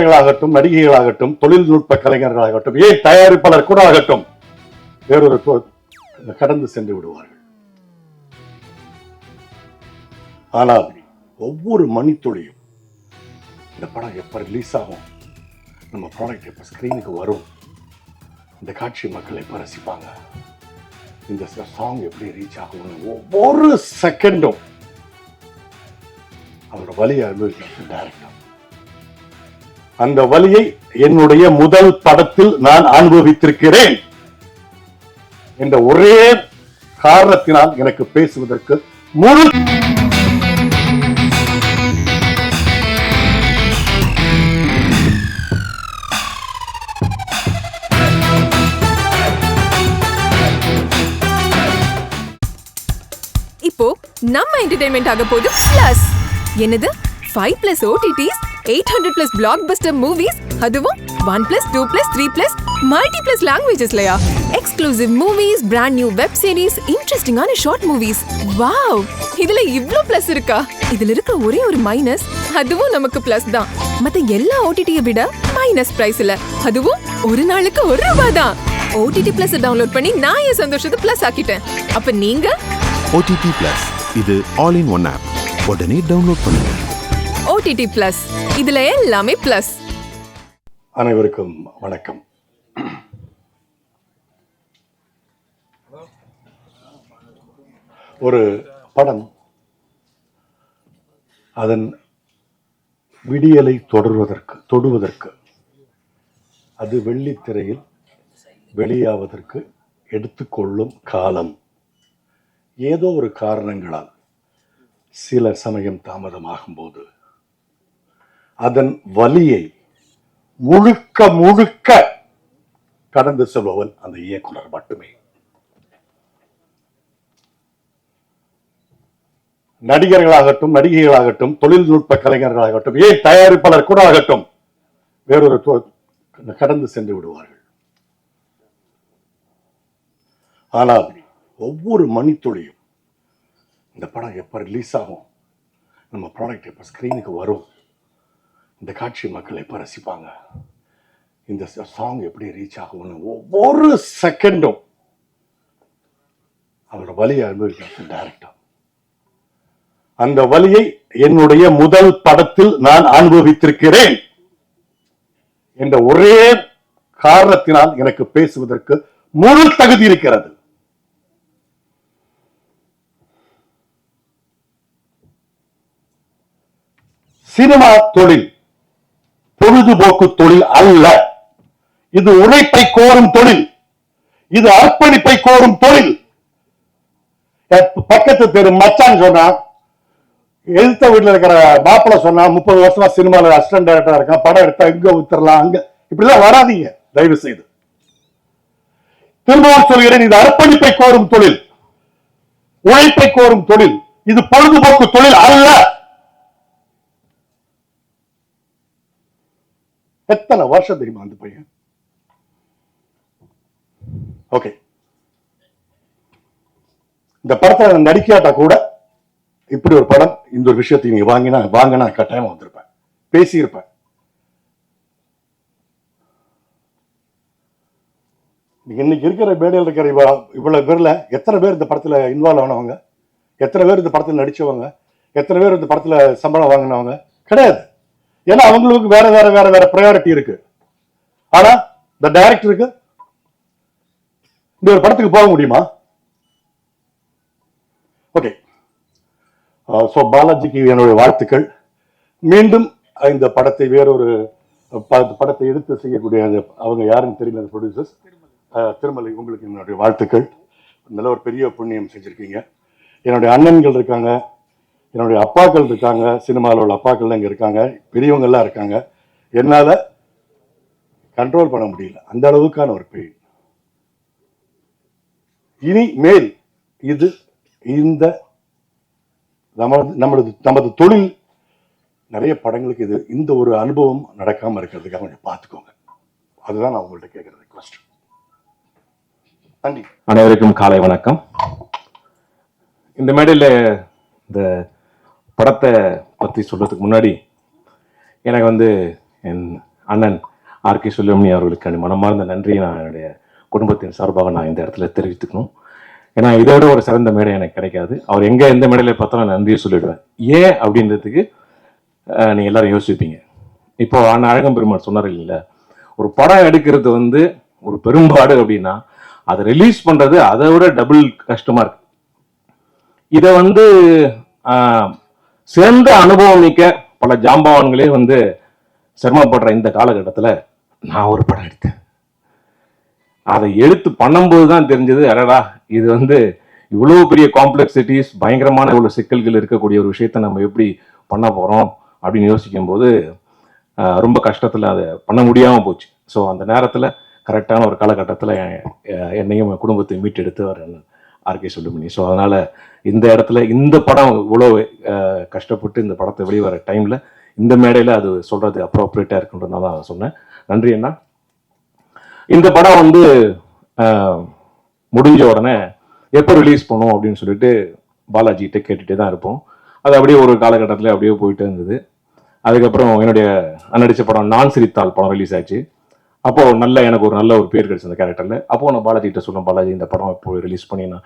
நடிகர்களாகட்டும், நடிகைகளாகட்டும், தொழில்நுட்ப கலைஞர்களாகட்டும், ஏன் தயாரிப்பாளர் கூட ஆகட்டும், வேறொரு கடந்து சென்று விடுவார்கள். ஆனால் ஒவ்வொரு மணித்துளியும் இந்த படம் எப்ப ரிலீஸ் ஆகும், நம்ம ப்ராடக்ட் எப்ப ஸ்கிரீனுக்கு வரும், இந்த காட்சி மக்கள் எப்ப ரசிப்பாங்க, இந்த சாங் எப்படி ரீச் ஆகும், ஒவ்வொரு செகண்டும் அவரோட வலியை அனுபவிக்கிறது டைரக்டர். அந்த வலியை என்னுடைய முதல் படத்தில் நான் அனுபவித்திருக்கிறேன் என்ற ஒரே காரணத்தினால் எனக்கு பேசுவதற்கு முழு இப்போ நம்ம என்டர்டெயின்மெண்ட் ஆக போகுது பிளஸ். என்னது 5+ OTTs, 800+ blockbuster movies, அதுவும் 1+, 2+, 3+, multi+ languagesலயா? Exclusive movies, brand new web series, interesting-ஆன short movies. Wow, இதுல இவ்ளோ பிளஸ் இருக்கா? இதுல இருக்க ஒரே ஒரு மைனஸ், அதுவும் நமக்கு பிளஸ் தான். மத்த எல்லா OTT-ய விட மைனஸ் பிரைஸ்ல, அதுவும் ஒரு நாளுக்கு ₹1 தான். OTT Plus டவுன்லோட் பண்ணி நான் என் சந்தோஷத்தை பிளஸ் ஆக்கிட்டேன். அப்ப நீங்க OTT Plus, இது ஆல் இன் ஒன் ஆப். உடனே டவுன்லோட் பண்ணுங்க. OTT Plus, இதுல எல்லாமே பிளஸ். அனைவருக்கும் வணக்கம். ஒரு படம் அதன் விடியலை தொடுவதற்கு அது வெள்ளித்திரையில் வெளியாவதற்கு எடுத்துக்கொள்ளும் காலம் ஏதோ ஒரு காரணங்களால் சில சமயம் தாமதமாகும் போது அதன் வலியை முழுக்க கடந்து செல்பவன் அந்த இயக்குனர் மட்டுமே. நடிகர்களாகட்டும், நடிகைகளாகட்டும், தொழில்நுட்ப கலைஞர்களாகட்டும், ஏன் தயாரிப்பாளர் கூட ஆகட்டும், வேறொரு கடந்து சென்று விடுவார்கள். ஆனால் ஒவ்வொரு மணித்துளியும் இந்த படம் எப்ப ரிலீஸ் ஆகும், நம்ம ப்ராடக்ட் எப்ப ஸ்கிரீனுக்கு வரும், இந்த காட்சி மக்கள் எப்ப ரசிப்பாங்க, இந்த சாங் எப்படி ரீச் ஆகும், ஒவ்வொரு செகண்டும் அவரோட வலியை அனுபவிக்கிறது டைரக்டர். அந்த வலியை என்னுடைய முதல் படத்தில் நான் அனுபவித்திருக்கிறேன் என்ற ஒரே காரணத்தினால் எனக்கு பேசுவதற்கு முழு தகுதி இருக்கிறது. சினிமா தொழில் பொழுதுபோக்கு தொழில் அல்ல. இது உழைப்பை கோரும் தொழில், இது அர்ப்பணிப்பை கோரும் தொழில். பக்கத்து தெரு மச்சான் சொன்னா, எழுத்த வீட்டுல இருக்கிற மாப்பிள்ள சொன்னா, 30 வருஷமா சினிமாவில் அசிஸ்டன்ட் டைரக்டரா இருக்கான், படம் எடுத்தா இங்க வித்துறலாம், அங்க இப்படிலாம் வராதீங்க தயவு செய்து. திரும்பவும் சொல்கிறேன், இது அர்ப்பணிப்பை கோரும் தொழில், உழைப்பை கோரும் தொழில், இது பொழுதுபோக்கு தொழில் அல்ல. எத்தனை வருஷம் தெரியுமா அந்த பையன்? ஓகே, இந்த படத்தை நடிக்காட்டா கூட இப்படி ஒரு படம், இந்த ஒரு விஷயத்தை நீங்க வாங்கினா கட்டாயமா வந்திருப்பேன், பேசியிருப்பேன். இன்னைக்கு இருக்கிற மேடையில் இருக்கிற இவ்வளவு பேர்ல எத்தனை பேர் இந்த படத்துல இன்வால்வ் ஆனவங்க, எத்தனை பேர் இந்த படத்துல நடிச்சவங்க, எத்தனை பேர் இந்த படத்துல சம்பளம் வாங்கினவங்க? கிடையாது. ஏன்னா அவங்களுக்கு வேற ப்ரையாரிட்டி இருக்கு. ஆனா இந்த டைரக்டருக்கு இந்த ஒரு படத்துக்கு போக முடியுமா? ஓகே, சோ பாலாஜிக்கு என்னுடைய வாழ்த்துக்கள். மீண்டும் இந்த படத்தை வேறொரு படத்தை எடுத்து செய்யக்கூடிய அவங்க யாருன்னு தெரியல, அந்த ப்ரொடியூசர்ஸ் திருமலை, உங்களுக்கு என்னுடைய வாழ்த்துக்கள். நல்ல ஒரு பெரிய புண்ணியம் செஞ்சிருக்கீங்க. என்னுடைய அண்ணன்கள் இருக்காங்க, என்னுடைய அப்பாக்கள் இருக்காங்க, சினிமாவில் உள்ள அப்பாக்கள் இங்கே இருக்காங்க, பெரியவங்க எல்லாம் இருக்காங்க. என்னால கண்ட்ரோல் பண்ண முடியல, அந்த அளவுக்கான ஒரு பெயின். இனி மேல் இது இந்த நமது தொழில் நிறைய படங்களுக்கு இது இந்த ஒரு அனுபவம் நடக்காம இருக்கிறதுக்காக கொஞ்சம் பார்த்துக்கோங்க. அதுதான் நான் உங்கள்கிட்ட கேட்கிற ரிக்வெஸ்ட். நன்றி. அனைவருக்கும் காலை வணக்கம். இந்த மேடையில் இந்த படத்தை பற்றி சொல்றதுக்கு முன்னாடி எனக்கு என் அண்ணன் ஆர்கே சுப்பிரமணியம் அவர்களுக்கு மனமார்ந்த நன்றியை நான் என்னுடைய குடும்பத்தின் சார்பாக நான் இந்த இடத்துல தெரிவித்துக்கணும். ஏன்னா இதோட ஒரு சிறந்த மேடை எனக்கு கிடைக்காது. அவர் எந்த மேடையில் பார்த்தாலும் நன்றியை சொல்லிடுவேன். ஏன் அப்படின்றதுக்கு நீங்கள் எல்லாரும் யோசிப்பீங்க. இப்போ அண்ணன் அழகம் பெருமாள் சொன்னார் இல்லைங்களா, ஒரு படம் எடுக்கிறது ஒரு பெரும்பாடு அப்படின்னா அதை ரிலீஸ் பண்ணுறது அதை விட டபுள் கஷ்டமாக இருக்கு. இதை சிறந்த அனுபவம் மிக்க பல ஜாம்பவான்களே சிரமப்படுற இந்த காலகட்டத்தில் நான் ஒரு படம் எடுத்தேன். அதை எடுத்து பண்ணும்போது தான் தெரிஞ்சது, அடடா இது இவ்வளோ பெரிய காம்ப்ளெக்சிட்டிஸ், பயங்கரமான இவ்வளோ சிக்கல்கள் இருக்கக்கூடிய ஒரு விஷயத்த நம்ம எப்படி பண்ண போகிறோம் அப்படின்னு யோசிக்கும் போது ரொம்ப கஷ்டத்தில் அதை பண்ண முடியாமல் போச்சு. ஸோ அந்த நேரத்தில் கரெக்டான ஒரு காலகட்டத்தில் என்னையும் என் குடும்பத்தை மீட்டெடுத்து அவர் ஆர்கே சுப்பிரமணியம். ஸோ அதனால் இந்த இடத்துல இந்த படம் இவ்வளோ கஷ்டப்பட்டு இந்த படத்தை வெளிவர டைமில் இந்த மேடையில் அது சொல்கிறது அப்ரோப்ரியேட்டாக இருக்குன்றதுனால நான் சொன்னேன். நன்றி அண்ணா. இந்த படம் முடிஞ்ச உடனே எப்போ ரிலீஸ் பண்ணும் அப்படின்னு சொல்லிட்டு பாலாஜிகிட்ட கேட்டுகிட்டே தான் இருப்போம். அது அப்படியே ஒரு காலகட்டத்தில் அப்படியே போயிட்டு இருந்தது. அதுக்கப்புறம் என்னுடைய நடித்த படம் நான் சிரித்தால் படம் ரிலீஸ் ஆச்சு. அப்போது எனக்கு ஒரு நல்ல ஒரு பேர் கிடைச்ச அந்த கேரக்டரில். அப்போது நான் பாலாஜிகிட்ட சொல்லுவேன், பாலாஜி இந்த படம் இப்போ ரிலீஸ் பண்ணினா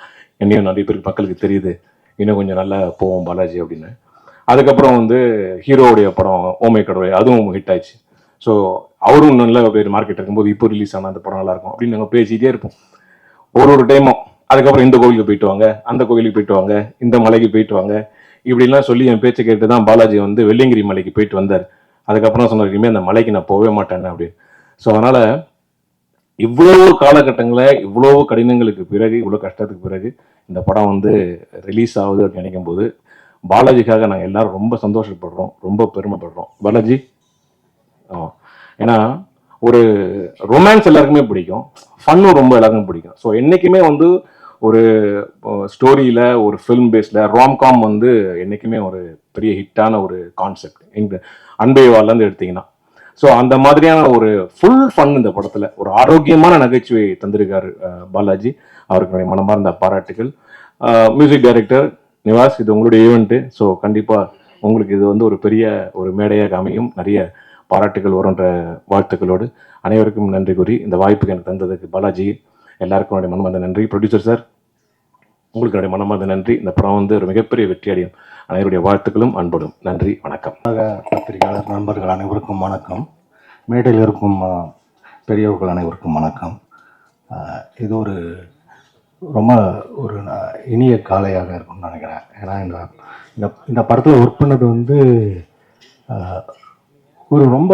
என்னையும் நிறைய பேருக்கு மக்களுக்கு தெரியுது, இன்னும் கொஞ்சம் நல்லா போவோம் பாலாஜி அப்படின்னு. அதுக்கப்புறம் ஹீரோவுடைய படம் ஓமை கடவுளை, அதுவும் ஹிட் ஆயிடுச்சு. ஸோ அவரும் நல்ல பேர் மார்க்கெட் இருக்கும்போது இப்போ ரிலீஸ் ஆனால் அந்த படம் நல்லாயிருக்கும் அப்படின்னு நாங்கள் பேசிகிட்டே இருப்போம் ஒரு டைமும். அதுக்கப்புறம் இந்த கோவிலுக்கு போயிட்டு வாங்க, அந்த கோவிலுக்கு போயிட்டு வாங்க, இந்த மலைக்கு போயிட்டு வாங்க இப்படிலாம் சொல்லி என் பேச்சை கேட்டு தான் பாலாஜி வெள்ளியங்கிரி மலைக்கு போயிட்டு வந்தார். அதுக்கப்புறம் சொன்னார், இனிமேல் அந்த மலைக்கு நான் போகவே மாட்டேன்னு அப்படின்னு. ஸோ அதனால் இவ்வளவு காலகட்டங்களில் இவ்வளோ கடினங்களுக்கு பிறகு, இவ்வளோ கஷ்டத்துக்கு பிறகு இந்த படம் ரிலீஸ் ஆகுது அப்படின்னு நினைக்கும் போது பாலாஜிக்காக நாங்கள் எல்லாரும் ரொம்ப சந்தோஷப்படுறோம், ரொம்ப பெருமைப்படுறோம். பாலாஜி ஏன்னா ஒரு ரொமான்ஸ் எல்லாருக்குமே பிடிக்கும், ஃபன்னும் ரொம்ப எல்லாருக்குமே பிடிக்கும். ஸோ என்றைக்குமே ஒரு ஸ்டோரியில் ஒரு ஃபில்ம் பேஸில் ராம்காம் என்றைக்குமே ஒரு பெரிய ஹிட்டான ஒரு கான்செப்ட். எங்கள் அன்பேவாலேருந்து எடுத்தீங்கன்னா ஸோ அந்த மாதிரியான ஒரு ஃபுல் ஃபன் இந்த படத்தில் ஒரு ஆரோக்கியமான நகைச்சுவை தந்திருக்காரு பாலாஜி. அவருக்கு மனமார்ந்த பாராட்டுகள். மியூசிக் டைரக்டர் நிவாஸ், இது உங்களுடைய ஈவெண்ட்டு. ஸோ கண்டிப்பாக உங்களுக்கு இது ஒரு பெரிய ஒரு மேடையாக அமையும், நிறைய பாராட்டுகள் வரும்ன்ற வாழ்த்துக்களோடு அனைவருக்கும் நன்றி கூறி இந்த வாய்ப்புக்கு எனக்கு தந்ததுக்கு பாலாஜி எல்லாருக்கும் என்னுடைய மனமார்ந்த நன்றி. ப்ரொடியூசர் சார், உங்களுக்கு என்னுடைய மனமார்ந்த நன்றி. இந்த படம் ஒரு மிகப்பெரிய வெற்றி அடையும். அனைவருடைய வாழ்த்துக்களும் அன்போடும் நன்றி, வணக்கம். பத்திரிகையாளர் நண்பர்கள் அனைவருக்கும் வணக்கம். மேடையில் இருக்கும் பெரியவர்கள் அனைவருக்கும் வணக்கம். இது ரொம்ப ஒரு இனிய காலையாக இருக்கும்னு நினைக்கிறேன். ஏன்னா இந்த படத்தில் ஒர்க் பண்ணது ஒரு ரொம்ப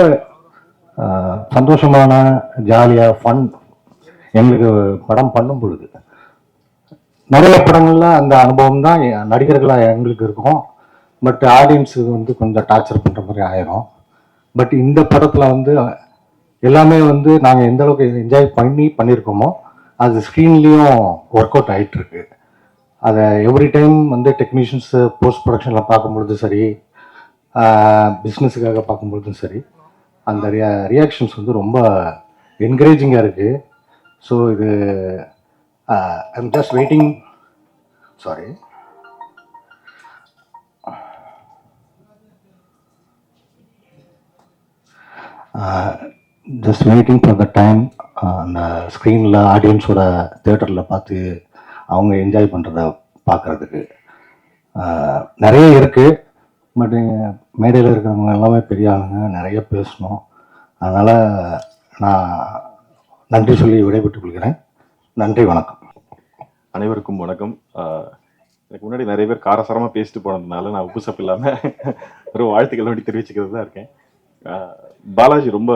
சந்தோஷமான ஜாலியாக ஃபன். எங்களுக்கு படம் பண்ணும் பொழுது நிறைய படங்களில் அந்த அனுபவம் தான் நடிகர்களாக எங்களுக்கு இருக்கும். பட் ஆடியன்ஸுக்கு கொஞ்சம் டார்ச்சர் பண்ணுற மாதிரி ஆயிரும். பட் இந்த படத்தில் எல்லாமே நாங்கள் எந்த அளவுக்கு என்ஜாய் பண்ணியிருக்கோமோ அது ஸ்க்ரீன்லேயும் ஒர்க் அவுட் ஆகிட்டுருக்கு. அதை எவ்ரி டைம் டெக்னீஷியன்ஸு போஸ்ட் ப்ரொடக்ஷனில் பார்க்கும்பொழுதும் சரி, பிஸ்னஸுக்காக பார்க்கும்பொழுதும் சரி, அந்த ரியாக்ஷன்ஸ் ரொம்ப என்கரேஜிங்காக இருக்குது. ஸோ இது I'm just waiting, sorry, just waiting for the time அந்த ஸ்க்ரீனில் ஆடியன்ஸோட தேட்டரில் பார்த்து அவங்க என்ஜாய் பண்ணுறத பார்க்குறதுக்கு. நிறைய இருக்குது. பட் மேடையில் இருக்கிறவங்க எல்லாமே பெரிய ஆளுங்க, நிறைய பேசணும். அதனால் நான் நன்றி சொல்லி விடைபெற்றுக் கொள்கிறேன். நன்றி, வணக்கம். அனைவருக்கும் வணக்கம். எனக்கு முன்னாடி நிறைய பேர் காரசாரமாக பேசிட்டு போனதுனால நான் உப்பு சப்பு இல்லாமல் ஒரு வாழ்த்துக்கள் வேண்டி தெரிவிச்சுக்கிறது தான் இருக்கேன். பாலாஜி ரொம்ப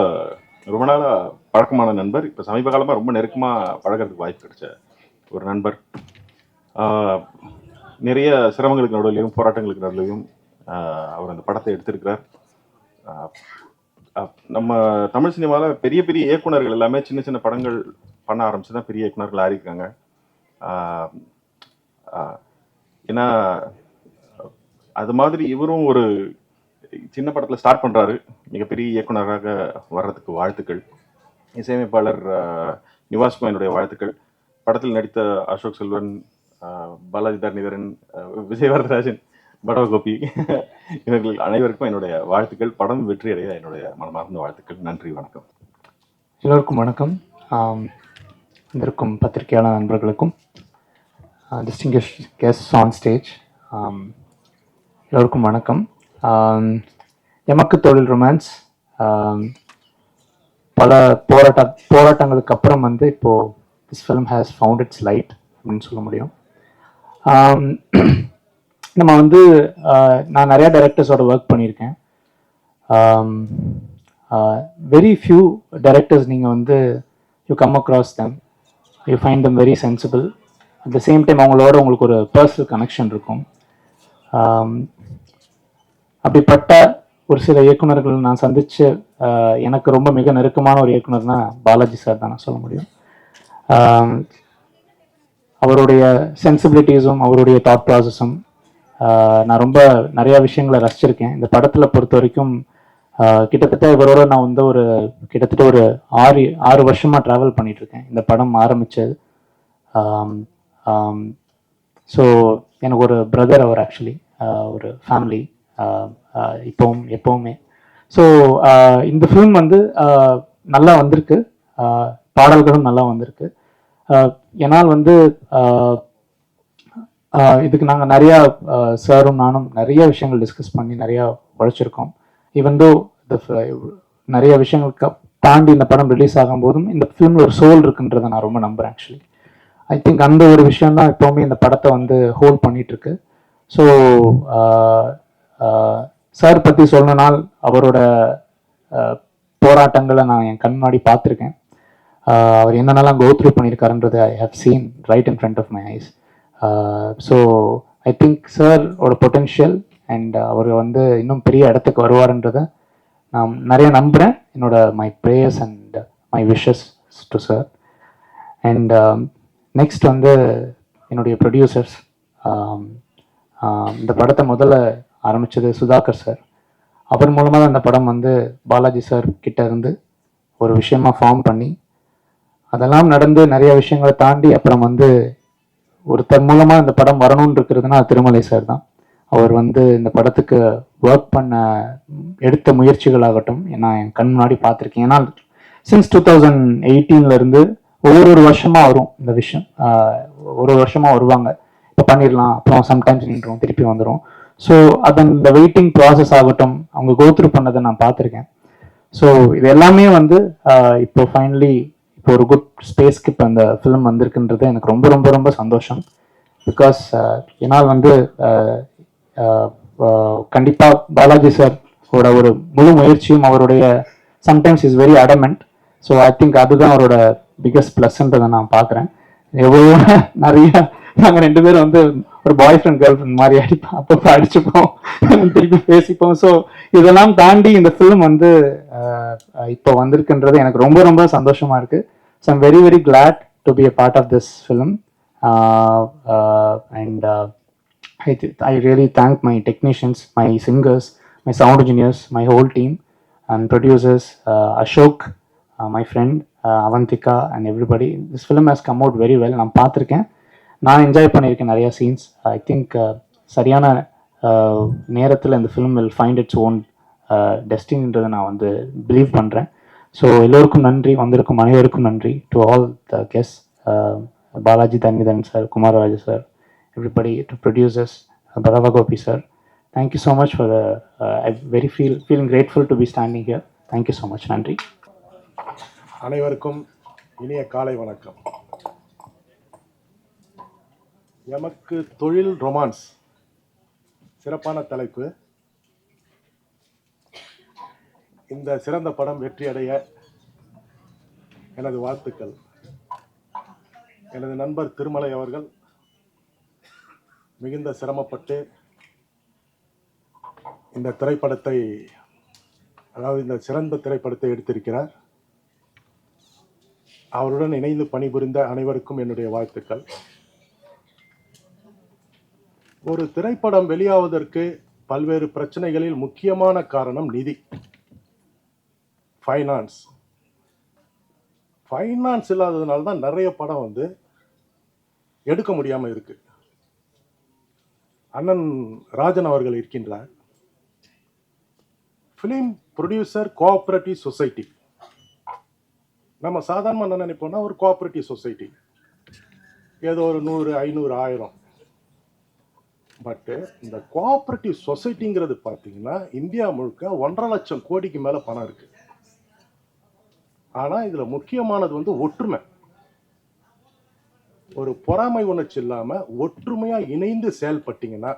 நாளாக பழக்கமான நண்பர். இப்போ சமீப காலமாக ரொம்ப நெருக்கமாக பழகிறதுக்கு வாய்ப்பு கிடைச்ச ஒரு நண்பர். நிறைய சிரமங்களுக்கு நடுவிலையும் போராட்டங்களுக்கு நடுவிலையும் அவர் அந்த படத்தை எடுத்திருக்கிறார். நம்ம தமிழ் சினிமாவில் பெரிய பெரிய இயக்குனர்கள் எல்லாமே சின்ன சின்ன படங்கள் பண்ண ஆரம்பிச்சு தான் பெரிய இயக்குனர்கள் ஆறியிருக்காங்க. ஏன்னா அது மாதிரி இவரும் ஒரு சின்ன படத்தில் ஸ்டார்ட் பண்ணுறாரு. மிகப்பெரிய இயக்குனராக வர்றதுக்கு வாழ்த்துக்கள். இசையமைப்பாளர் நிவாஸ்க்கும் என்னுடைய வாழ்த்துக்கள். படத்தில் நடித்த அசோக் செல்வன், பாலாஜி தரணிதரன், விஜய் வரதராஜன், படகோபி இவர்கள் அனைவருக்கும் என்னுடைய வாழ்த்துக்கள். படம் வெற்றி அடைய என்னுடைய மனமார்ந்த வாழ்த்துக்கள். நன்றி, வணக்கம். எல்லோருக்கும் வணக்கம். வந்திருக்கும் பத்திரிகையாளர் நண்பர்களுக்கும் டிஸ்டிங்கிஷ் கெஸ்ட் ஆன் ஸ்டேஜ் எல்லோருக்கும் வணக்கம். எமக்கு தொழில் ரொமான்ஸ் பல போராட்டங்களுக்கு அப்புறம் வந்து இப்போது this film has found it's light அப்படின்னு சொல்ல முடியும். நம்ம வந்து நான் நிறையா டைரக்டர்ஸோட ஒர்க் பண்ணியிருக்கேன். வெரி ஃபியூ டைரக்டர்ஸ் நீங்கள் வந்து you come across them, you find them very sensible. At the same time அவங்களோட உங்களுக்கு ஒரு பர்சனல் கனெக்ஷன் இருக்கும். அப்படிப்பட்ட ஒரு சில இயக்குனர்கள் நான் சந்தித்து எனக்கு ரொம்ப மிக நெருக்கமான ஒரு இயக்குனர்னா பாலாஜி சார் தான் நான் சொல்ல முடியும். அவருடைய சென்சிபிலிட்டிஸும் அவருடைய தாட் ப்ராசஸும் நான் ரொம்ப நிறையா விஷயங்களை ரசிச்சிருக்கேன். இந்த படத்தில் பொறுத்த வரைக்கும் கிட்டத்தட்ட இவரோட நான் வந்து கிட்டத்தட்ட ஒரு ஆறு வருஷமாக ட்ராவல் பண்ணிகிட்ருக்கேன் இந்த படம் ஆரம்பித்தது. ஸோ எனக்கு ஒரு பிரதர் அவர், ஆக்சுவலி ஒரு ஃபேமிலி எப்பவுமே. ஸோ இந்த ஃபிலிம் வந்து நல்லா வந்திருக்கு, பாடல்களும் நல்லா வந்திருக்கு. ஏன்னால் வந்து இதுக்கு நாங்கள் நிறையா சாரும் நானும் நிறைய விஷயங்கள் டிஸ்கஸ் பண்ணி நிறையா உழைச்சிருக்கோம். ஈவன் தோ நிறைய விஷயங்களுக்கு தாண்டி இந்த படம் ரிலீஸ் ஆகும்போதும் இந்த ஃபிலிமில் ஒரு சோல் இருக்குன்றதை நான் ரொம்ப நம்புகிறேன். ஆக்சுவலி ஐ திங்க் அந்த ஒரு விஷயம் தான் எப்போவுமே இந்த படத்தை வந்து ஹோல்ட் பண்ணிகிட்ருக்கு. ஸோ சார் பற்றி சொல்லணும்னால் அவரோட போராட்டங்களை நான் என் கண் முன்னாடி பார்த்துருக்கேன். அவர் என்னென்னலாம் கோத்ரூ பண்ணியிருக்காருன்றது I have seen right in front of my eyes. So I think சாரோட பொட்டென்ஷியல் அண்ட் அவர் வந்து இன்னும் பெரிய இடத்துக்கு வருவார்ன்றதை நான் நிறைய நம்புகிறேன். என்னோட my prayers and my wishes to sir. And next வந்து என்னுடைய ப்ரொடியூசர்ஸ். இந்த படத்தை முதல்ல ஆரம்பித்தது சுதாகர் சார். அவர் மூலமாக தான் இந்த படம் வந்து பாலாஜி சார் கிட்ட இருந்து ஒரு விஷயமா ஃபார்ம் பண்ணி அதெல்லாம் நடந்து நிறைய விஷயங்களை தாண்டி அப்புறம் வந்து ஒருத்தர் மூலமாக இந்த படம் வரணும்னு இருக்கிறதுனா திருமலை சார் தான். அவர் வந்து இந்த படத்துக்கு ஒர்க் பண்ண எடுத்த முயற்சிகளாகட்டும் நான் என் கண் முன்னாடி பார்த்துருக்கேன். ஏன்னா சின்ஸ் 2018 ஒவ்வொரு வருஷமாக வரும் இந்த விஷயம், ஒரு வருஷமாக வருவாங்க, இப்போ பண்ணிடலாம், அப்புறம் சம்டைம்ஸ் நின்றோம், திருப்பி வந்துடும். ஸோ அதன் இந்த வெயிட்டிங் ப்ராசஸ் ஆகட்டும் அவங்க கோத்ரூ பண்ணதை நான் பார்த்துருக்கேன். ஸோ இது எல்லாமே வந்து இப்போ ஃபைனலி இப்போ ஒரு குட் ஸ்பேஸ்க்கு இப்போ அந்த ஃபிலிம் வந்திருக்குன்றது எனக்கு ரொம்ப ரொம்ப ரொம்ப சந்தோஷம். பிகாஸ் ஏன்னால் வந்து கண்டிப்பாக பாலாஜி சாரோட ஒரு முழு முயற்சியும் அவருடைய sometimes is very adamant. So I think அதுதான் அவரோட பிக்கஸ்ட் ப்ளஸ்ன்றதை நான் பார்க்குறேன். எவ்வளோ நிறைய நாங்கள் 2 பேரும் வந்து ஒரு பாய் ஃப்ரெண்ட் கேர்ள் ஃப்ரெண்ட் மாதிரி அப்பப்போ அடிச்சுப்போம், திருப்பி பேசிப்போம். ஸோ இதெல்லாம் தாண்டி இந்த ஃபிலிம் வந்து இப்போ வந்திருக்குன்றது எனக்கு ரொம்ப ரொம்ப சந்தோஷமாக இருக்குது. So I'm very very glad to be a part of this film. And I really thank my technicians, my singers, my sound engineers, my whole team and producers, Ashok, my friend, Avantika and everybody. This film has come out very well. நான் பார்த்துருக்கேன், நான் enjoy பண்ணியிருக்கேன் நிறைய scenes. I think சரியான நேரத்தில் இந்த film will find its own டெஸ்டினின்றதை நான் வந்து பிலீவ் பண்ணுறேன். ஸோ எல்லோருக்கும் நன்றி, வந்திருக்கும் அனைவருக்கும் நன்றி. To all the guest, Balaji Tanvithan sir, Kumararaju sir, everybody, to producers, Bharava Gopi sir, thank you so much for the I very feeling grateful to be standing here. Thank you so much. நன்றி. அனைவருக்கும் இனிய காலை வணக்கம். எமக்கு தொழில் ரொமான்ஸ் சிறப்பான தலைப்பு. இந்த சிறந்த படம் வெற்றி அடைய எனது வாழ்த்துக்கள். எனது நண்பர் திருமலை அவர்கள் மிகுந்த சிரமப்பட்டு இந்த திரைப்படத்தை, அதாவது இந்த சிறந்த திரைப்படத்தை எடுத்திருக்கிறார். அவருடன் இணைந்து பணிபுரிந்த அனைவருக்கும் என்னுடைய வாழ்த்துக்கள். ஒரு திரைப்படம் வெளியாவதற்கு பல்வேறு பிரச்சனைகளில் முக்கியமான காரணம் நிதி, ஃபைனான்ஸ். ஃபைனான்ஸ் இல்லாததுனால தான் நிறைய படம் வந்து எடுக்க முடியாமல் இருக்கு. அண்ணன் ராஜன் அவர்கள் இருக்கின்றார். Film producer cooperative society. நம்ம சாதாரணமாக என்ன நினைப்போம்னா ஒரு கோஆபரேட்டிவ் சொசைட்டி, ஏதோ ஒரு 100, 500, 1000. பட்டு இந்த கோஆபரேட்டிவ் சொசைட்டிங்கிறது பார்த்தீங்கன்னா இந்தியா முழுக்க 1.5 லட்சம் கோடிக்கு மேலே பணம் இருக்கு. ஆனால் இதில் முக்கியமானது வந்து ஒற்றுமை. ஒரு பொறாமை உணர்ச்சி இல்லாமல் ஒற்றுமையாக இணைந்து செயல்பட்டீங்கன்னா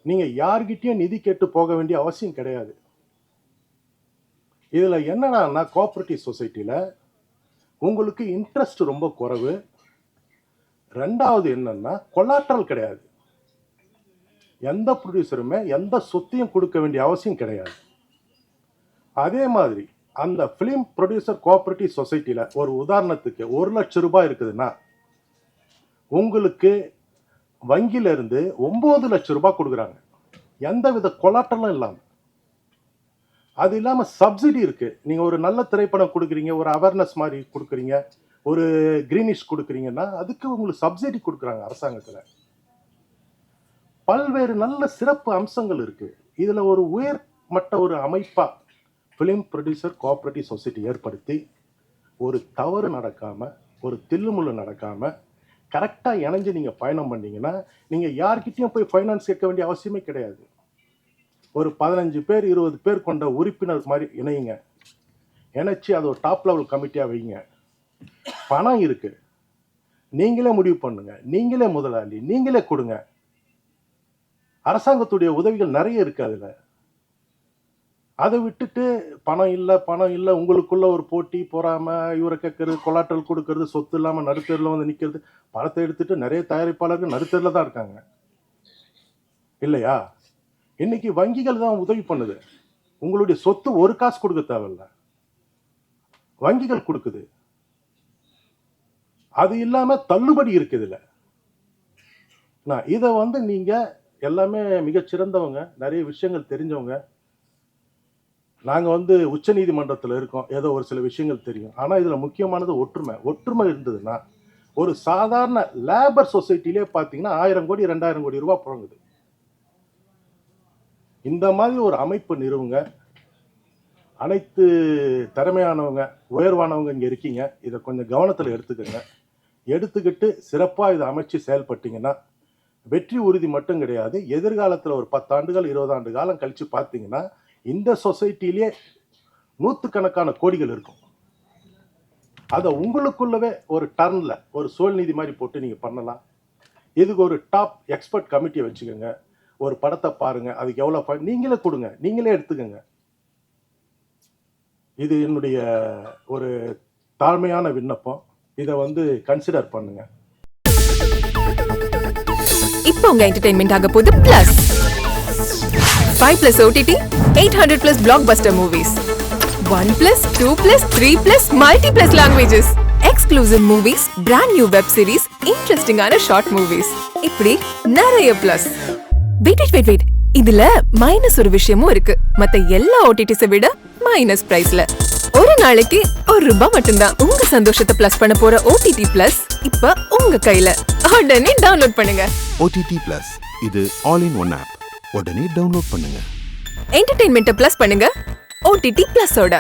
நீங்கள் யார்கிட்டயும் நிதி கேட்டு போக வேண்டிய அவசியம் கிடையாது. இதில் என்னன்னா கோஆபரேட்டிவ் சொசைட்டியில் உங்களுக்கு இன்ட்ரெஸ்ட் ரொம்ப குறைவு. ரெண்டாவது என்னன்னா கொலாட்ரல் கிடையாது. எந்த ப்ரொடியூசருமே எந்த சொத்தையும் கொடுக்க வேண்டிய அவசியம் கிடையாது. அதே மாதிரி அந்த ஃபிலிம் ப்ரொடியூசர் கோஆபரேட்டிவ் சொசைட்டியில் ஒரு உதாரணத்துக்கு 1 லட்சம் ரூபாய் இருக்குதுன்னா உங்களுக்கு வங்கியிலிருந்து 9 லட்சம் ரூபாய் கொடுக்குறாங்க, எந்தவித கொலாட்டலும் இல்லாமல். அது இல்லாமல் சப்சிடி இருக்கு. நீங்கள் ஒரு நல்ல திரைப்படம் கொடுக்குறீங்க, ஒரு அவேர்னஸ் மாதிரி கொடுக்குறீங்க, ஒரு கிரீனிஷ் கொடுக்குறீங்கன்னா அதுக்கு உங்களுக்கு சப்சிடி கொடுக்குறாங்க அரசாங்கத்தில். பல்வேறு நல்ல சிறப்பு அம்சங்கள் இருக்கு. இதில் ஒரு உயர்மட்ட ஒரு அமைப்பாக ஃபிலிம் ப்ரொடியூசர் கோஆபரேட்டிவ் சொசைட்டி ஏற்படுத்தி ஒரு தவறு நடக்காமல், ஒரு தில்லுமுள்ளு நடக்காமல் கரெக்டாக இணைஞ்சு நீங்கள் பயணம் பண்ணீங்கன்னா நீங்கள் யார்கிட்டையும் போய் ஃபைனான்ஸ் கேட்க வேண்டிய அவசியமே கிடையாது. ஒரு 15 பேர் 20 பேர் கொண்ட உறுப்பினர் மாதிரி இணையுங்க. இணைச்சி அதை ஒரு டாப் லெவல் கமிட்டியாக வைங்க. பணம் இருக்கு, நீங்களே முடிவு பண்ணுங்க, நீங்களே முதலாளி, நீங்களே கொடுங்க. அரசாங்கத்துடைய உதவிகள் நிறைய இருக்கு அதில். அதை விட்டுட்டு பணம் இல்லை உங்களுக்குள்ள ஒரு போட்டி பொறாமை, இவரை கேட்கறது, கொலாட்டல் கொடுக்கறது, சொத்து இல்லாமல் நடுத்தரில் வந்து நிற்கிறது. பணத்தை எடுத்துட்டு நிறைய தயாரிப்பாளர்கள் நடுத்தரில் தான் இருக்காங்க இல்லையா? இன்னைக்கு வங்கிகள் தான் உதவி பண்ணுது. உங்களுடைய சொத்து ஒரு காசு கொடுக்க தேவையில்ல, வங்கிகள் கொடுக்குது. அது இல்லாம தள்ளுபடி இருக்குதுல. இதை வந்து நீங்க எல்லாமே மிகச்சிறந்தவங்க, நிறைய விஷயங்கள் தெரிஞ்சவங்க. நாங்க வந்து உச்ச நீதிமன்றத்தில் இருக்கோம், ஏதோ ஒரு சில விஷயங்கள் தெரியும். ஆனா இதுல முக்கியமானது ஒற்றுமை. ஒற்றுமை இருந்ததுன்னா ஒரு சாதாரண லேபர் சொசைட்டிலே பார்த்தீங்கன்னா 1000 கோடி 2000 கோடி ரூபாய் புழங்குது. இந்த மாதிரி ஒரு அமைப்பு நிறுவுங்க. அனைத்து திறமையானவங்க, உயர்வானவங்க இங்கே இருக்கீங்க. இதை கொஞ்சம் கவனத்தில் எடுத்துக்கோங்க. எடுத்துக்கிட்டு சிறப்பாக இதை அமைச்சு செயல்பட்டீங்கன்னா வெற்றி உறுதி மட்டும் கிடையாது. எதிர்காலத்தில் ஒரு 10 ஆண்டுகள் 20 ஆண்டு காலம் கழித்து பார்த்தீங்கன்னா இந்த சொசைட்டிலேயே 100கணக்கான கோடிகள் இருக்கும். அதை உங்களுக்குள்ளவே ஒரு டர்னில் ஒரு சூழ்நிதி மாதிரி போட்டு நீங்கள் பண்ணலாம். இதுக்கு ஒரு டாப் எக்ஸ்பர்ட் கமிட்டியை வச்சுக்கோங்க. ஒரு படத்தை பாருங்க, அதுக்கு எவ்வளோ நீங்களே கொடுங்க, நீங்களே எடுத்துக்கோங்க. இது என்னுடைய ஒரு தாழ்மையான விண்ணப்பம். இதை வந்து கன்சிடர் பண்ணுங்க. இப்போ உங்க என்டர்டெயின்மெண்ட் ஆக போகுது plus 5+ OTT 800+ blockbuster movies 1+, 2+, 3+ multi+ languages exclusive movies, brand new web series, interesting ஆன short movies, இப்படி நிறைய பிளஸ். வெயிட் இதுல மைனஸ் ஒரு விஷயமும் இருக்கு. மத்த எல்லா ஓடிடிஸை விட மைனஸ் பிரைஸ்ல ஒரு நாளைக்கு ₹1 மட்டும்தான். உங்க சந்தோஷத்தை பிளஸ் பண்ண போற OTT பிளஸ் இப்ப உங்க கையில. உடனே டவுன்லோட் பண்ணுங்க. OTT Plus இது ஆல் இன் ஒன் ஆப். உடனே டவுன்லோட் பண்ணுங்க. என்டர்டெயின்மெண்ட்டை பிளஸ் பண்ணுங்க OTT பிளஸோட.